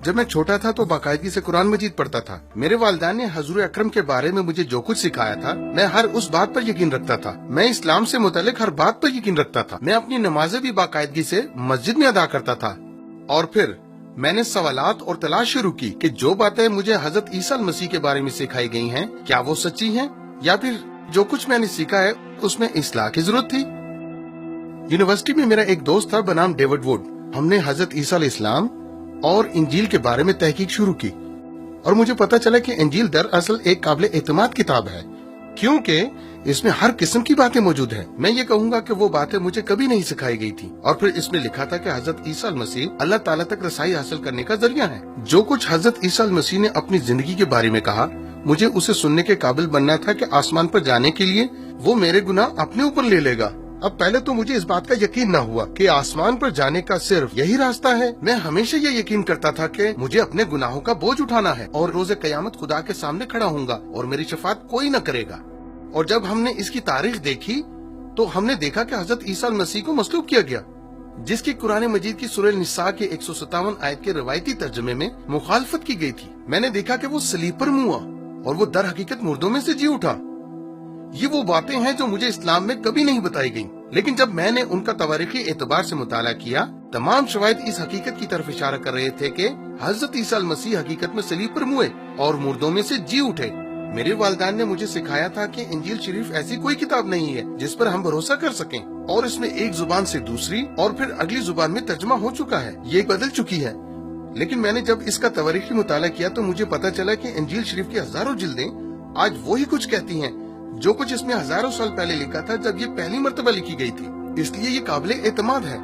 جب میں چھوٹا تھا تو باقاعدگی سے قرآن مجید پڑھتا تھا. میرے والدین نے حضور اکرم کے بارے میں مجھے جو کچھ سکھایا تھا میں ہر اس بات پر یقین رکھتا تھا. میں اسلام سے متعلق ہر بات پر یقین رکھتا تھا. میں اپنی نمازیں بھی باقاعدگی سے مسجد میں ادا کرتا تھا. اور پھر میں نے سوالات اور تلاش شروع کی کہ جو باتیں مجھے حضرت عیسیٰ المسیح کے بارے میں سکھائی گئی ہیں کیا وہ سچی ہیں یا پھر جو کچھ میں نے سیکھا ہے اس میں اصلاح کی ضرورت تھی. یونیورسٹی میں میرا ایک دوست تھا بنام ڈیوڈ ووڈ. ہم نے حضرت عیسیٰ علیہ السلام اور انجیل کے بارے میں تحقیق شروع کی اور مجھے پتا چلا کہ انجیل دراصل ایک قابل اعتماد کتاب ہے کیونکہ اس میں ہر قسم کی باتیں موجود ہیں. میں یہ کہوں گا کہ وہ باتیں مجھے کبھی نہیں سکھائی گئی تھی. اور پھر اس میں لکھا تھا کہ حضرت عیسیٰ المسیح اللہ تعالیٰ تک رسائی حاصل کرنے کا ذریعہ ہے. جو کچھ حضرت عیسیٰ المسیح نے اپنی زندگی کے بارے میں کہا مجھے اسے سننے کے قابل بننا تھا کہ آسمان پر جانے کے لیے وہ میرے گناہ اپنے اوپر لے لے گا. اب پہلے تو مجھے اس بات کا یقین نہ ہوا کہ آسمان پر جانے کا صرف یہی راستہ ہے. میں ہمیشہ یہ یقین کرتا تھا کہ مجھے اپنے گناہوں کا بوجھ اٹھانا ہے اور روز قیامت خدا کے سامنے کھڑا ہوں گا اور میری شفاعت کوئی نہ کرے گا. اور جب ہم نے اس کی تاریخ دیکھی تو ہم نے دیکھا کہ حضرت عیسیٰ المسیح کو مصلوب کیا گیا جس کی قرآن مجید کی سورہ النساء کے 157 آیت کے روایتی ترجمے میں مخالفت کی گئی تھی. میں نے دیکھا کہ وہ صلیب پر ہوا اور وہ در حقیقت مردوں میں سے جی اٹھا. یہ وہ باتیں ہیں جو مجھے اسلام میں کبھی نہیں بتائی گئیں. لیکن جب میں نے ان کا تواریخی اعتبار سے مطالعہ کیا تمام شواہد اس حقیقت کی طرف اشارہ کر رہے تھے کہ حضرت عیسیٰ المسیح حقیقت میں صلیب پر ہوئے اور مردوں میں سے جی اٹھے. میرے والدین نے مجھے سکھایا تھا کہ انجیل شریف ایسی کوئی کتاب نہیں ہے جس پر ہم بھروسہ کر سکیں اور اس میں ایک زبان سے دوسری اور پھر اگلی زبان میں ترجمہ ہو چکا ہے. یہ بدل چکی ہے. لیکن میں نے جب اس کا تواریخی مطالعہ کیا تو مجھے پتا چلا کہ انجیل شریف کی ہزاروں جلدیں آج وہی کچھ کہتی ہیں جو کچھ اس میں ہزاروں سال پہلے لکھا تھا جب یہ پہلی مرتبہ لکھی گئی تھی. اس لیے یہ قابل اعتماد ہے.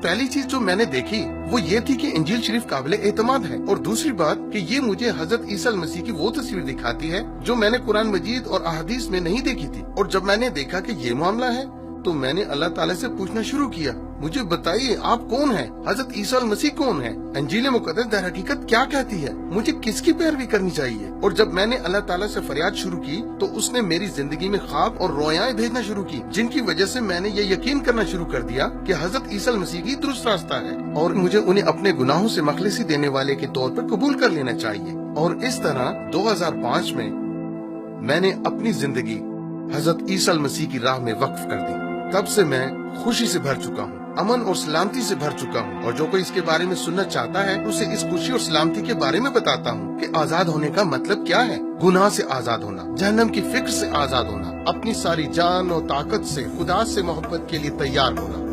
پہلی چیز جو میں نے دیکھی وہ یہ تھی کہ انجیل شریف قابل اعتماد ہے اور دوسری بات کہ یہ مجھے حضرت عیسیٰ المسیح کی وہ تصویر دکھاتی ہے جو میں نے قرآن مجید اور احادیث میں نہیں دیکھی تھی. اور جب میں نے دیکھا کہ یہ معاملہ ہے تو میں نے اللہ تعالیٰ سے پوچھنا شروع کیا مجھے بتائیے آپ کون ہیں؟ حضرت عیسیٰ المسیح کون ہے؟ انجیل مقدس در حقیقت کیا کہتی ہے؟ مجھے کس کی پیروی کرنی چاہیے؟ اور جب میں نے اللہ تعالیٰ سے فریاد شروع کی تو اس نے میری زندگی میں خواب اور رویائیں بھیجنا شروع کی جن کی وجہ سے میں نے یہ یقین کرنا شروع کر دیا کہ حضرت عیسیٰ المسیح کی درست راستہ ہے اور مجھے انہیں اپنے گناہوں سے مخلصی دینے والے کے طور پر قبول کر لینا چاہیے. اور اس طرح 2005 میں میں نے اپنی زندگی حضرت عیسیٰ المسیح کی راہ میں وقف کر دی. تب سے میں خوشی سے بھر چکا ہوں, امن اور سلامتی سے بھر چکا ہوں اور جو کوئی اس کے بارے میں سننا چاہتا ہے اسے اس خوشی اور سلامتی کے بارے میں بتاتا ہوں کہ آزاد ہونے کا مطلب کیا ہے. گناہ سے آزاد ہونا, جہنم کی فکر سے آزاد ہونا, اپنی ساری جان اور طاقت سے خدا سے محبت کے لیے تیار ہونا.